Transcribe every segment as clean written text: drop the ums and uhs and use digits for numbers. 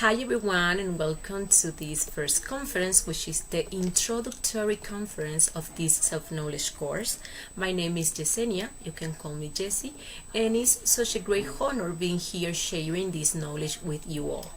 Hi everyone and welcome to this first conference, which is the introductory conference of this self-knowledge course. My name is Yesenia, you can call me Jessie, and it's such a great honor being here sharing this knowledge with you all.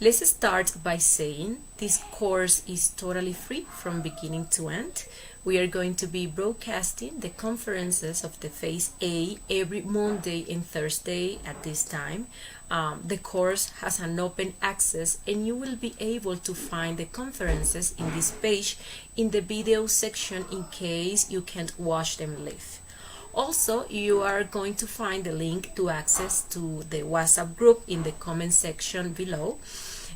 Let's start by saying this course is totally free from beginning to end. We are going to be broadcasting the conferences of the Phase A every Monday and Thursday at this time. The course has an open access and you will be able to find the conferences in this page in the video section in case you can't watch them live. Also, you are going to find the link to access to the WhatsApp group in the comment section below.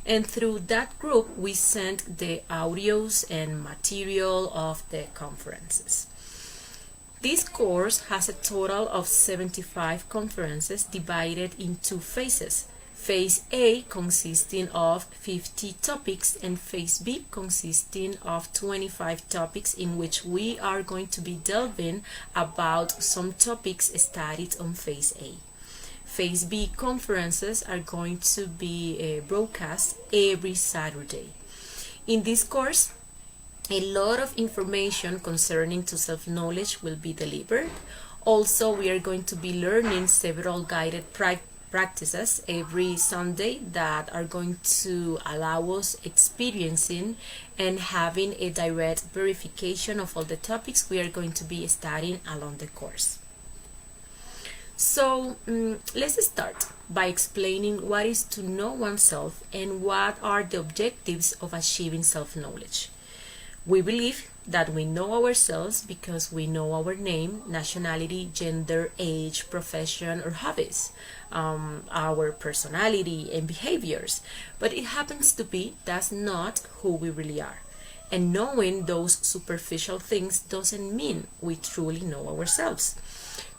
And through that group, we send the audios and material of the conferences. This course has a total of 75 conferences divided in two phases. Phase A consisting of 50 topics and Phase B consisting of 25 topics in which we are going to be delving about some topics studied on Phase A. Phase B conferences are going to be broadcast every Saturday. In this course, a lot of information concerning to self-knowledge will be delivered. Also, we are going to be learning several guided practices every Sunday that are going to allow us experiencing and having a direct verification of all the topics we are going to be studying along the course. So let's start by explaining what is to know oneself and what are the objectives of achieving self-knowledge. We believe that we know ourselves because we know our name, nationality, gender, age, profession, or hobbies, our personality and behaviors. But it happens to be that's not who we really are. And knowing those superficial things doesn't mean we truly know ourselves.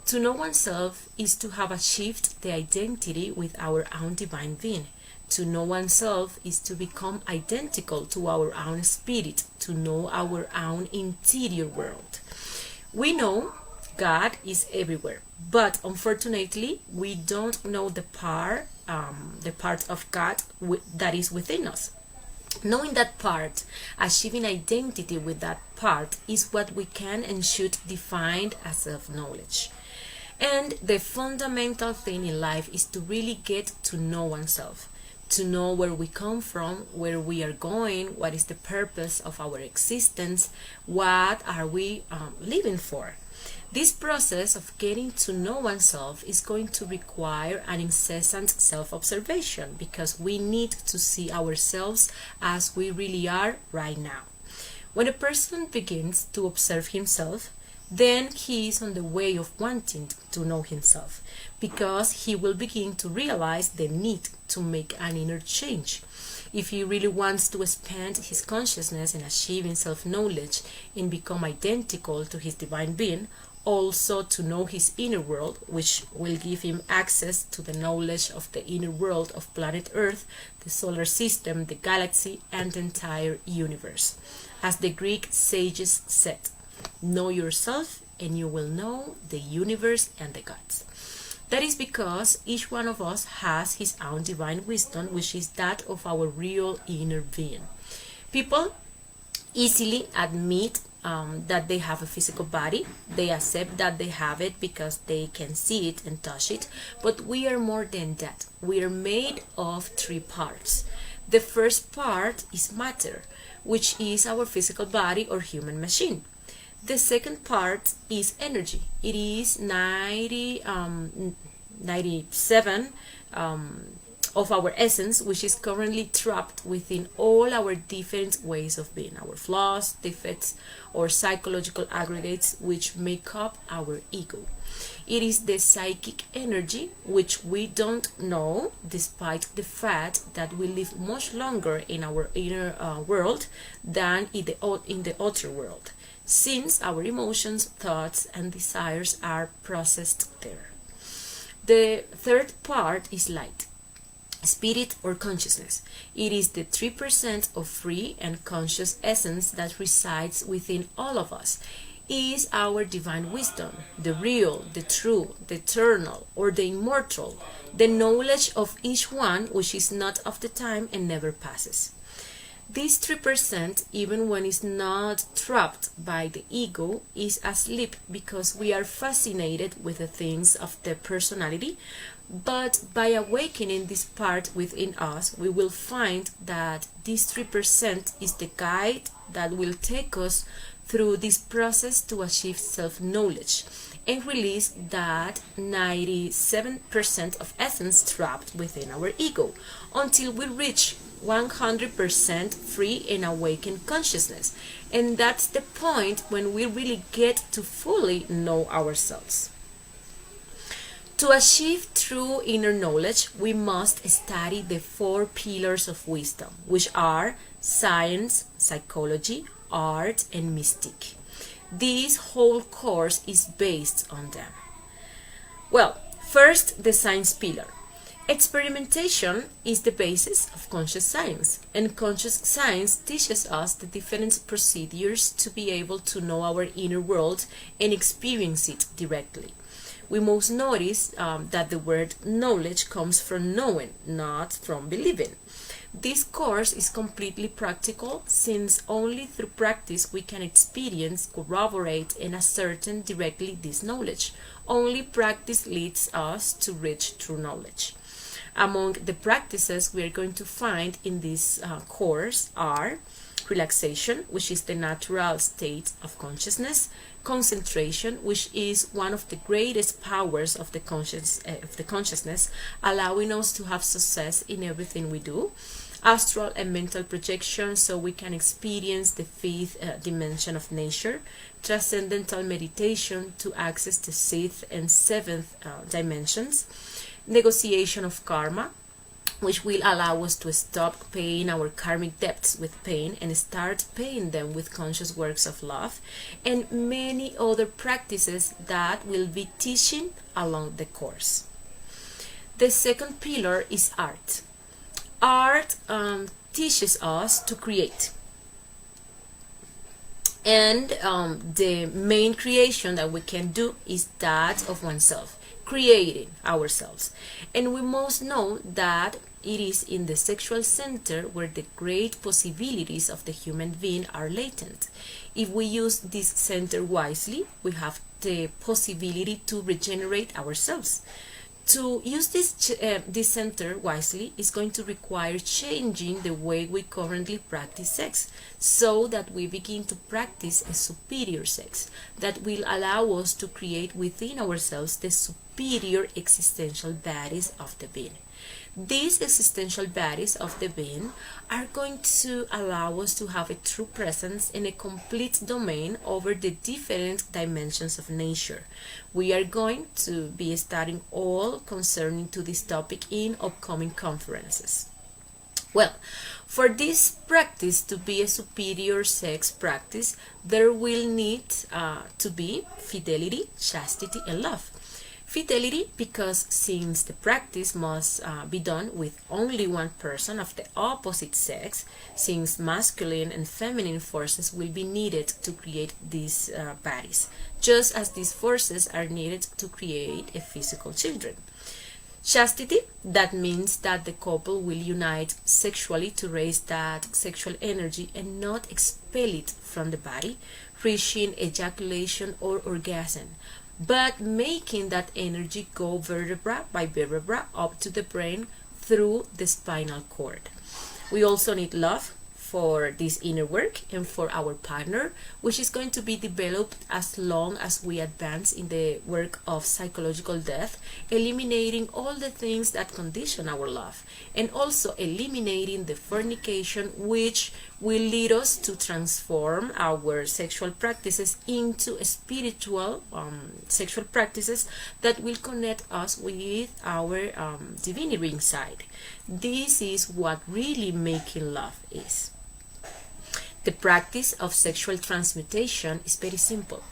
To know oneself is to have achieved the identity with our own divine being. To know oneself is to become identical to our own spirit, to know our own interior world. We know God is everywhere, but unfortunately, we don't know the part of God that is within us. Knowing that part, achieving identity with that part, is what we can and should define as self-knowledge. And the fundamental thing in life is to really get to know oneself, to know where we come from, where we are going, what is the purpose of our existence, what are we living for. This process of getting to know oneself is going to require an incessant self-observation because we need to see ourselves as we really are right now. When a person begins to observe himself, then he is on the way of wanting to know himself because he will begin to realize the need to make an inner change. If he really wants to expand his consciousness in achieving self-knowledge and become identical to his divine being, also to know his inner world, which will give him access to the knowledge of the inner world of planet Earth, the solar system, the galaxy, and the entire universe. As the Greek sages said, know yourself and you will know the universe and the gods. That is because each one of us has his own divine wisdom, which is that of our real inner being. People easily admit that they have a physical body. They accept that they have it because they can see it and touch it. But we are more than that. We are made of three parts. The first part is matter, which is our physical body or human machine. The second part is energy. It is 97 of our essence, which is currently trapped within all our different ways of being, our flaws, defects, or psychological aggregates which make up our ego. It is the psychic energy which we don't know, despite the fact that we live much longer in our inner world than in the outer world, since our emotions, thoughts, and desires are processed there. The third part is light, spirit or consciousness. It is the 3% of free and conscious essence that resides within all of us. is our divine wisdom, the real, the true, the eternal, or the immortal, the knowledge of each one which is not of the time and never passes. This 3%, even when it's not trapped by the ego, is asleep because we are fascinated with the things of the personality. But by awakening this part within us, we will find that this 3% is the guide that will take us through this process to achieve self-knowledge and release that 97% of essence trapped within our ego until we reach 100% free and awakened consciousness. And that's the point when we really get to fully know ourselves. To achieve true inner knowledge, we must study the 4 pillars of wisdom, which are science, psychology, art, and mystic. This whole course is based on them. Well, first, the science pillar. Experimentation is the basis of conscious science, and conscious science teaches us the different procedures to be able to know our inner world and experience it directly. We must notice that the word knowledge comes from knowing, not from believing. This course is completely practical, since only through practice we can experience, corroborate, and ascertain directly this knowledge. Only practice leads us to reach true knowledge. Among the practices we are going to find in this course are relaxation, which is the natural state of consciousness; concentration, which is one of the greatest powers of the consciousness, allowing us to have success in everything we do; astral and mental projection, so we can experience the 5th dimension of nature; transcendental meditation to access the 6th and 7th dimensions; negotiation of karma, which will allow us to stop paying our karmic debts with pain and start paying them with conscious works of love; and many other practices that we'll be teaching along the course. The second pillar is art. Art teaches us to create. And the main creation that we can do is that of oneself, creating ourselves. And we must know that it is in the sexual center where the great possibilities of the human being are latent. If we use this center wisely, we have the possibility to regenerate ourselves. To use this center wisely is going to require changing the way we currently practice sex, so that we begin to practice a superior sex that will allow us to create within ourselves the superior existential bodies of the being. These existential bodies of the being are going to allow us to have a true presence and a complete domain over the different dimensions of nature. We are going to be studying all concerning to this topic in upcoming conferences. Well, for this practice to be a superior sex practice, there will need to be fidelity, chastity, and love. Fidelity, because since the practice must be done with only one person of the opposite sex, since masculine and feminine forces will be needed to create these bodies, just as these forces are needed to create a physical children. Chastity, that means that the couple will unite sexually to raise that sexual energy and not expel it from the body, reaching ejaculation or orgasm, but making that energy go vertebra by vertebra up to the brain through the spinal cord. We also need love for this inner work and for our partner, which is going to be developed as long as we advance in the work of psychological death, eliminating all the things that condition our love, and also eliminating the fornication, which will lead us to transform our sexual practices into spiritual sexual practices that will connect us with our divinity inside. This is what really making love is. The practice of sexual transmutation is very simple.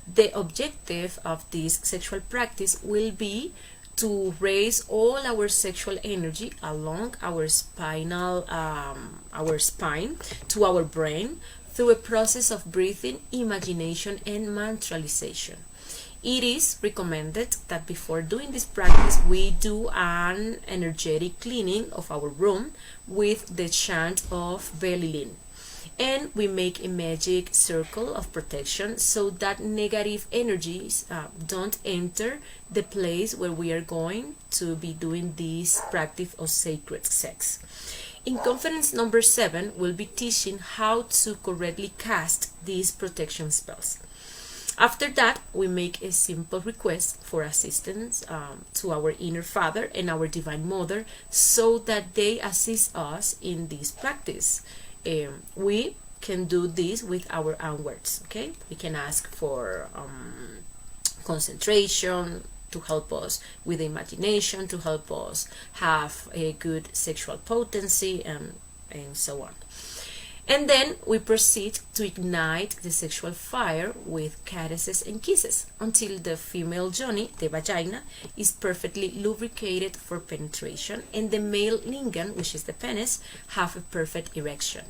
The objective of this sexual practice will be to raise all our sexual energy along our spine to our brain through a process of breathing, imagination, and mantralization. It is recommended that before doing this practice, we do an energetic cleaning of our room with the chant of Belilin. And we make a magic circle of protection so that negative energies don't enter the place where we are going to be doing this practice of sacred sex. In conference number 7, we'll be teaching how to correctly cast these protection spells. After that, we make a simple request for assistance to our inner father and our divine mother so that they assist us in this practice. We can do this with our own words, okay? We can ask for concentration to help us with imagination, to help us have a good sexual potency, and so on. And then we proceed to ignite the sexual fire with caresses and kisses until the female yoni, the vagina, is perfectly lubricated for penetration and the male lingam, which is the penis, have a perfect erection.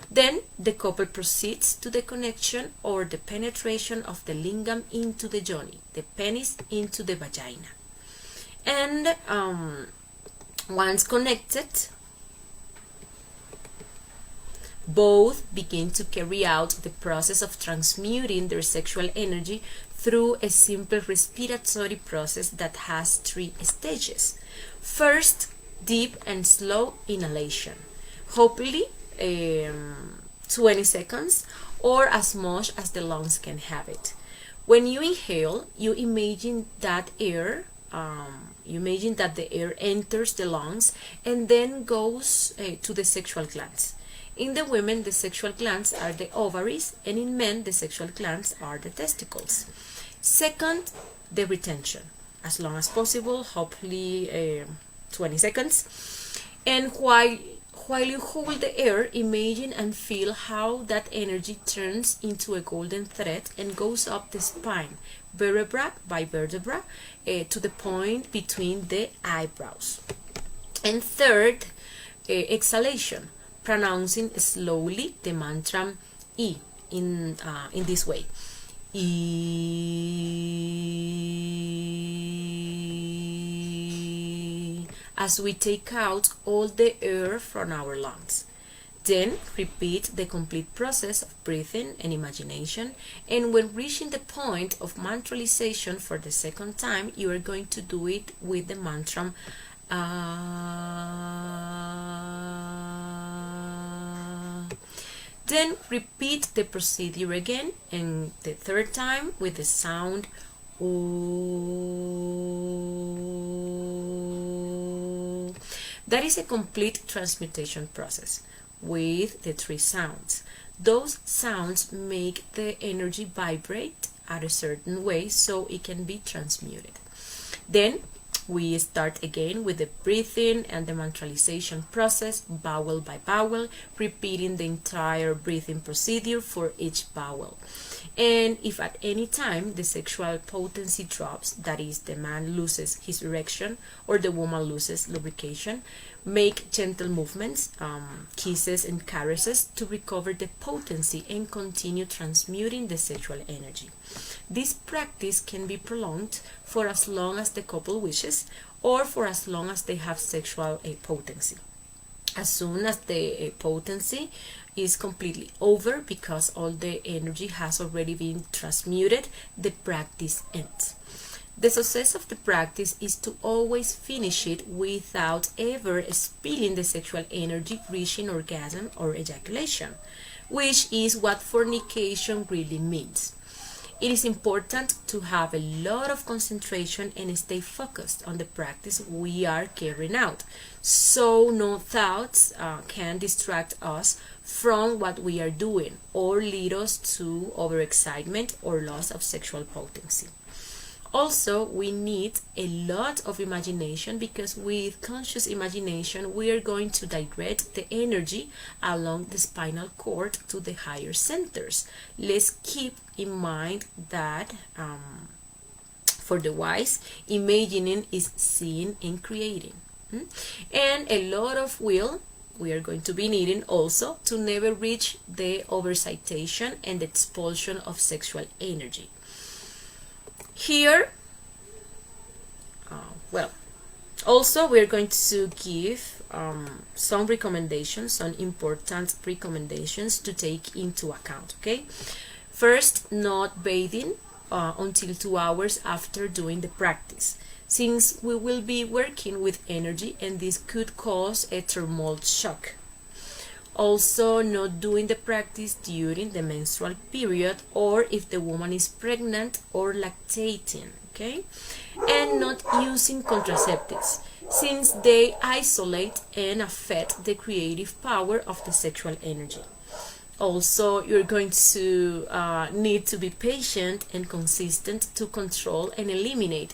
Then the couple proceeds to the connection or the penetration of the lingam into the yoni, the penis into the vagina. And once connected, both begin to carry out the process of transmuting their sexual energy through a simple respiratory process that has 3 stages. First, deep and slow inhalation, hopefully 20 seconds or as much as the lungs can have it. When you inhale, you imagine that the air enters the lungs and then goes to the sexual glands. In the women, the sexual glands are the ovaries, and in men, the sexual glands are the testicles. Second, the retention, as long as possible, hopefully 20 seconds. And while you hold the air, imagine and feel how that energy turns into a golden thread and goes up the spine, vertebra by vertebra, to the point between the eyebrows. And third, exhalation, pronouncing slowly the mantra I in this way. I, as we take out all the air from our lungs. Then repeat the complete process of breathing and imagination, and when reaching the point of mantralization for the second time, you are going to do it with the mantra Then repeat the procedure again, and the third time with the sound O. That is a complete transmutation process with the 3 sounds. Those sounds make the energy vibrate at a certain way so it can be transmuted. Then we start again with the breathing and the mantralization process, vowel by vowel, repeating the entire breathing procedure for each vowel. And if at any time the sexual potency drops, that is, the man loses his erection or the woman loses lubrication, make gentle movements, kisses and caresses to recover the potency and continue transmuting the sexual energy. This practice can be prolonged for as long as the couple wishes or for as long as they have sexual potency. As soon as the potency is completely over, because all the energy has already been transmuted, the practice ends. The success of the practice is to always finish it without ever spilling the sexual energy, reaching orgasm or ejaculation, which is what fornication really means. It is important to have a lot of concentration and stay focused on the practice we are carrying out, so no thoughts can distract us from what we are doing or lead us to overexcitement or loss of sexual potency. Also, we need a lot of imagination, because with conscious imagination we are going to direct the energy along the spinal cord to the higher centers. Let's keep in mind that for the wise, imagining is seeing and creating. And a lot of will we are going to be needing also to never reach the overexcitation and the expulsion of sexual energy. Here, also we're going to give some recommendations, some important recommendations to take into account, okay? First, not bathing until 2 hours after doing the practice, since we will be working with energy and this could cause a thermal shock. Also, not doing the practice during the menstrual period or if the woman is pregnant or lactating, okay? And not using contraceptives, since they isolate and affect the creative power of the sexual energy. Also, you're going to need to be patient and consistent to control and eliminate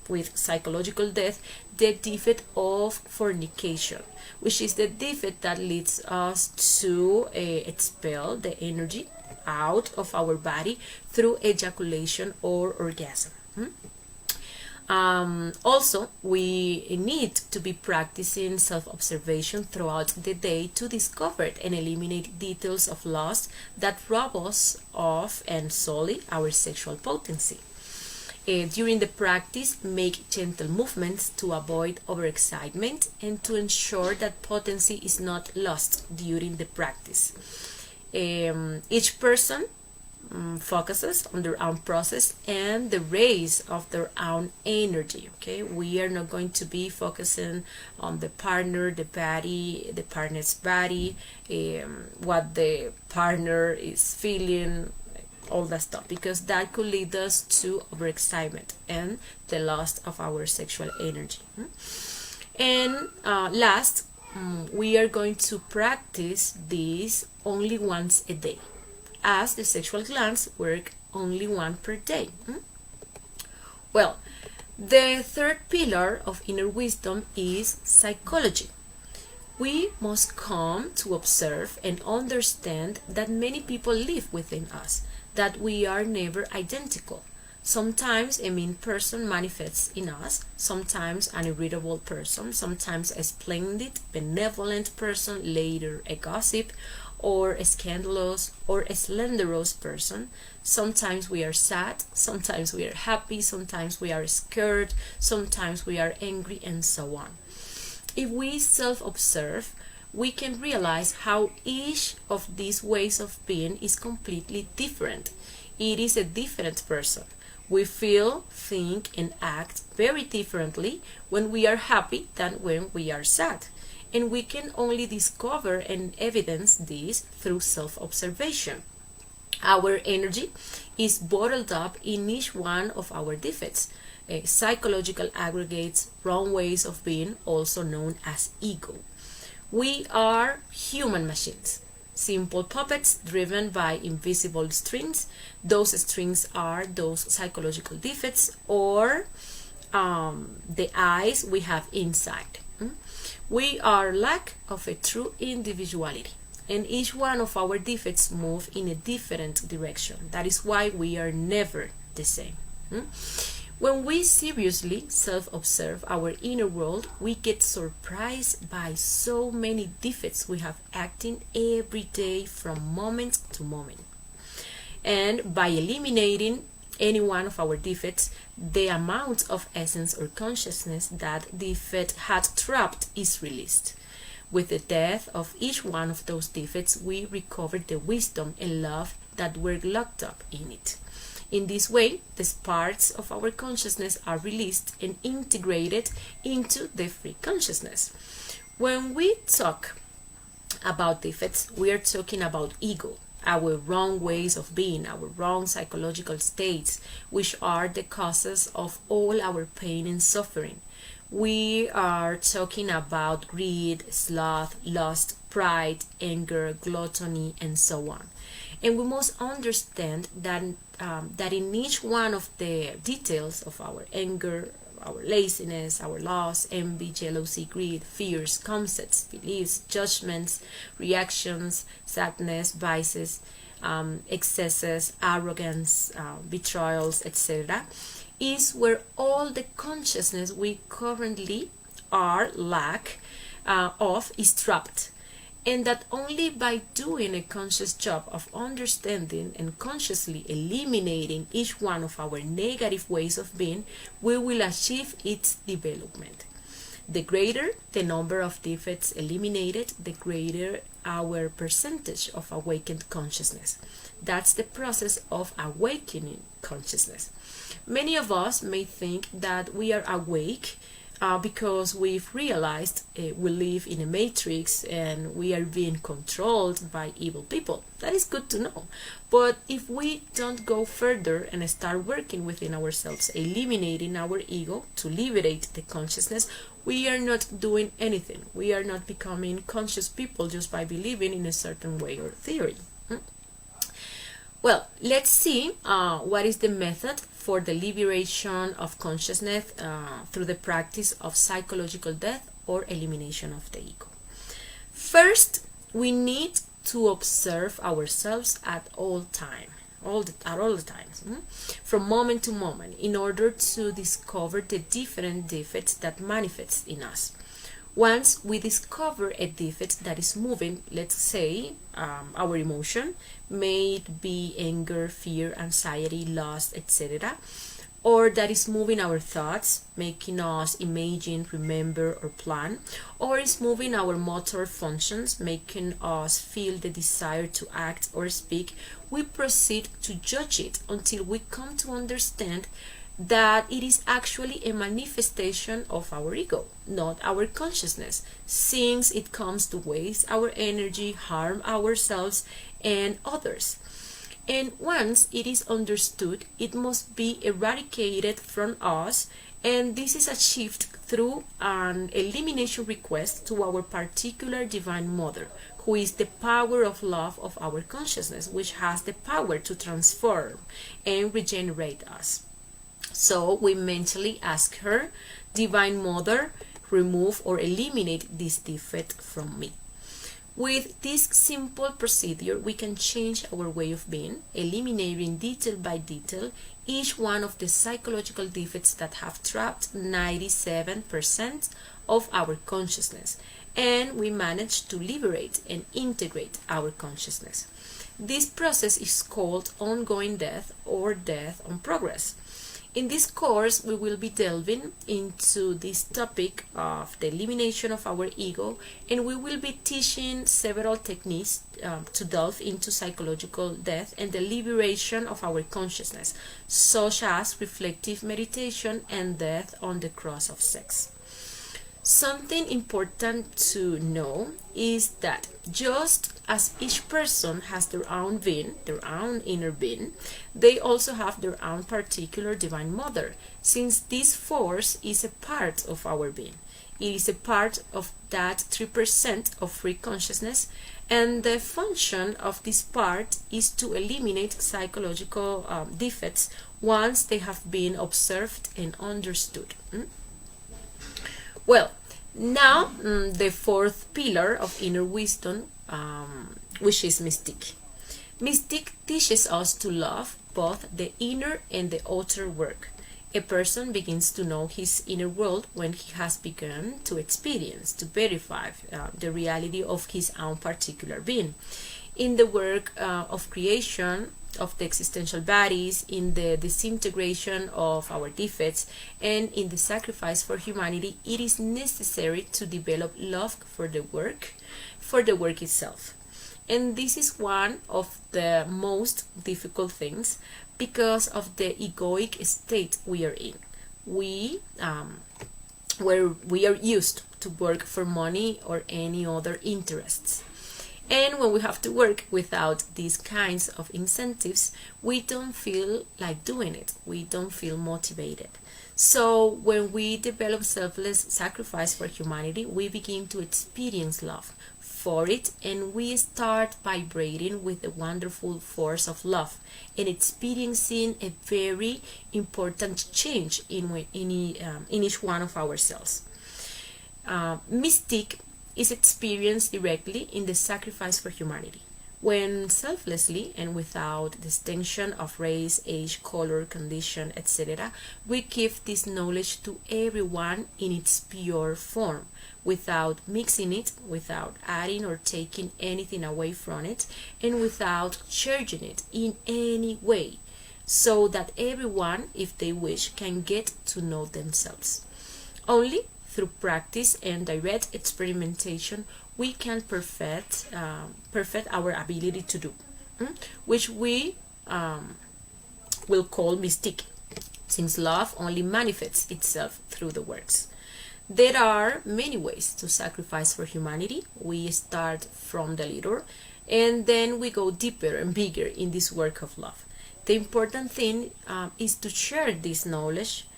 with psychological death the defect of fornication, which is the defect that leads us to expel the energy out of our body through ejaculation or orgasm. Also, we need to be practicing self-observation throughout the day to discover and eliminate details of lust that rob us of and sully our sexual potency. During the practice, make gentle movements to avoid overexcitement and to ensure that potency is not lost during the practice. Each person focuses on their own process and the raise of their own energy, okay? We are not going to be focusing on the partner, the body, the partner's body, what the partner is feeling, all that stuff, because that could lead us to overexcitement and the loss of our sexual energy. And last, we are going to practice this only once a day, as the sexual glands work only one per day. Well, the third pillar of inner wisdom is psychology. We must come to observe and understand that many people live within us, that we are never identical. Sometimes a mean person manifests in us, sometimes an irritable person, sometimes a splendid, benevolent person, later a gossip, or a scandalous or a slanderous person. Sometimes we are sad, sometimes we are happy, sometimes we are scared, sometimes we are angry, and so on. If we self-observe, we can realize how each of these ways of being is completely different. It is a different person. We feel, think, and act very differently when we are happy than when we are sad. And we can only discover and evidence this through self-observation. Our energy is bottled up in each one of our defects, psychological aggregates, wrong ways of being, also known as ego. We are human machines, simple puppets driven by invisible strings. Those strings are those psychological defects or the eyes we have inside. We are lack of a true individuality, and each one of our defects move in a different direction. That is why we are never the same. When we seriously self-observe our inner world, we get surprised by so many defects we have acting every day from moment to moment. And by eliminating any one of our defects, the amount of essence or consciousness that defect had trapped is released. With the death of each one of those defects, we recover the wisdom and love that were locked up in it. In this way, the parts of our consciousness are released and integrated into the free consciousness. When we talk about defects, we are talking about ego, our wrong ways of being, our wrong psychological states, which are the causes of all our pain and suffering. We are talking about greed, sloth, lust, pride, anger, gluttony, and so on. And we must understand that in each one of the details of our anger, our laziness, our loss, envy, jealousy, greed, fears, concepts, beliefs, judgments, reactions, sadness, vices, excesses, arrogance, betrayals, etc., is where all the consciousness we currently are lack of is trapped. and that only by doing a conscious job of understanding and consciously eliminating each one of our negative ways of being, we will achieve its development. The greater the number of defects eliminated, the greater our percentage of awakened consciousness. That's the process of awakening consciousness. Many of us may think that we are awake because we've realized we live in a matrix and we are being controlled by evil people. That is good to know. But if we don't go further and start working within ourselves, eliminating our ego to liberate the consciousness, we are not doing anything. We are not becoming conscious people just by believing in a certain way or theory. Well, let's see what is the method for the liberation of consciousness through the practice of psychological death or elimination of the ego. First, we need to observe ourselves at all times, from moment to moment, in order to discover the different defects that manifest in us. Once we discover a defect that is moving, let's say, our emotion, may it be anger, fear, anxiety, lust, etc., or that is moving our thoughts, making us imagine, remember, or plan, or is moving our motor functions, making us feel the desire to act or speak, we proceed to judge it until we come to understand that it is actually a manifestation of our ego, not our consciousness, since it comes to waste our energy, harm ourselves and others. And once it is understood, it must be eradicated from us, and this is achieved through an elimination request to our particular Divine Mother, who is the power of love of our consciousness, which has the power to transform and regenerate us. So we mentally ask her, Divine Mother, remove or eliminate this defect from me. With this simple procedure, we can change our way of being, eliminating detail by detail each one of the psychological defects that have trapped 97% of our consciousness, and we manage to liberate and integrate our consciousness. This process is called ongoing death or death on progress. In this course, we will be delving into this topic of the elimination of our ego, and we will be teaching several techniques to delve into psychological death and the liberation of our consciousness, such as reflective meditation and death on the cross of sex. Something important to know is that just as each person has their own being, their own inner being, they also have their own particular Divine Mother, since this force is a part of our being. It is a part of that 3% of free consciousness, and the function of this part is to eliminate psychological defects once they have been observed and understood. Well, now the fourth pillar of inner wisdom, which is mystique. Mystique teaches us to love both the inner and the outer work. A person begins to know his inner world when he has begun to experience, to verify the reality of his own particular being. In the work of creation of the existential bodies, in the disintegration of our defects, and in the sacrifice for humanity, it is necessary to develop love for the work itself. And this is one of the most difficult things because of the egoic state we are in. Where we are used to work for money or any other interests. And when we have to work without these kinds of incentives, we don't feel like doing it. We don't feel motivated. So when we develop selfless sacrifice for humanity, we begin to experience love for it, and we start vibrating with the wonderful force of love and experiencing a very important change in each one of ourselves. Mystique is experienced directly in the sacrifice for humanity. When selflessly and without distinction of race, age, color, condition, etc., we give this knowledge to everyone in its pure form, without mixing it, without adding or taking anything away from it, and without changing it in any way, so that everyone, if they wish, can get to know themselves. Only through practice and direct experimentation we can perfect our ability to do, which we will call mystique, since love only manifests itself through the works. There are many ways to sacrifice for humanity. We start from the little, and then we go deeper and bigger in this work of love. The important thing is to share this knowledge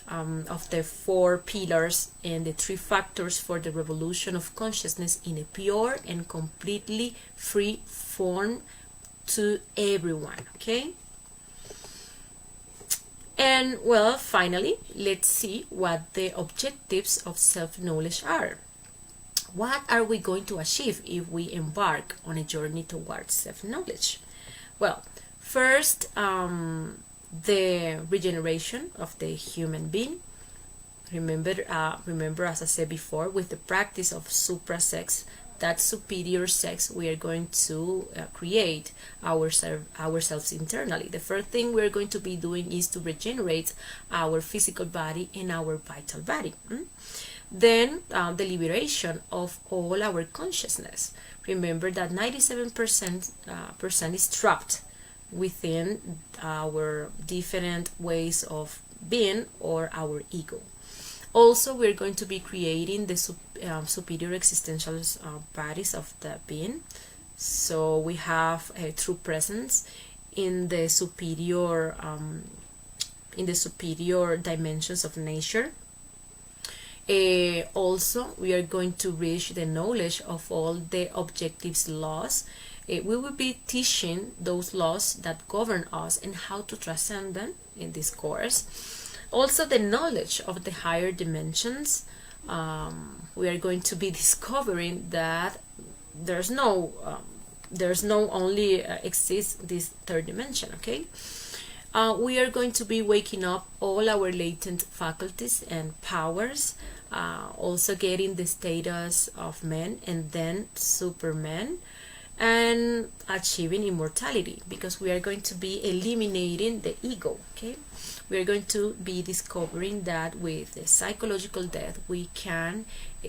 of the four pillars and the three factors for the revolution of consciousness in a pure and completely free form to everyone. Okay? And well, finally, let's see what the objectives of self-knowledge are. What are we going to achieve if we embark on a journey towards self-knowledge? Well, first, the regeneration of the human being. Remember, as I said before, with the practice of supra-sex, that superior sex, we are going to create ourselves internally. The first thing we're going to be doing is to regenerate our physical body and our vital body. Then the liberation of all our consciousness. Remember that 97% is trapped within our different ways of being or our ego. Also, we're going to be creating the superior existential bodies of the being. So we have a true presence in the superior dimensions of nature. Also, we are going to reach the knowledge of all the objectives laws. We will be teaching those laws that govern us and how to transcend them in this course. Also, the knowledge of the higher dimensions. We are going to be discovering that there's no only exists this third dimension. Okay, we are going to be waking up all our latent faculties and powers. Also, getting the status of men and then superman, and achieving immortality, because we are going to be eliminating the ego. Okay, we are going to be discovering that with the psychological death we can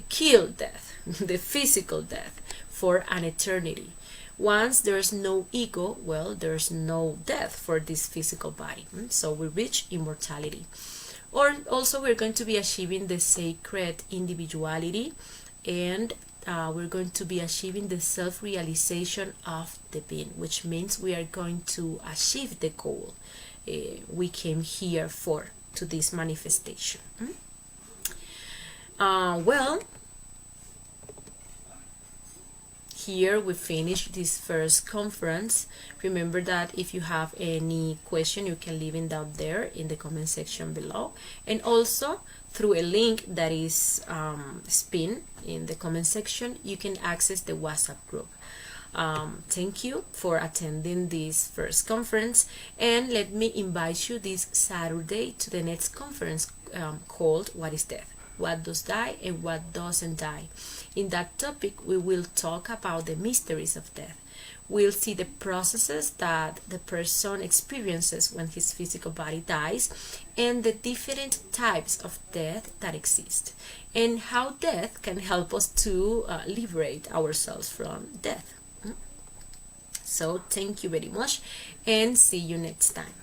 kill death, the physical death, for an eternity. Once there's no ego, well, there's no death for this physical body. So we reach immortality. Or also we're going to be achieving the sacred individuality, and we're going to be achieving the self-realization of the being, which means we are going to achieve the goal we came here for, to this manifestation. Well, here we finish this first conference. Remember that if you have any question, you can leave it down there in the comment section below, and also through a link that is pinned in the comment section, you can access the WhatsApp group. Thank you for attending this first conference, and let me invite you this Saturday to the next conference called What is Death? What does die and what doesn't die? In that topic, we will talk about the mysteries of death. We'll see the processes that the person experiences when his physical body dies, and the different types of death that exist, and how death can help us to liberate ourselves from death. So thank you very much, and see you next time.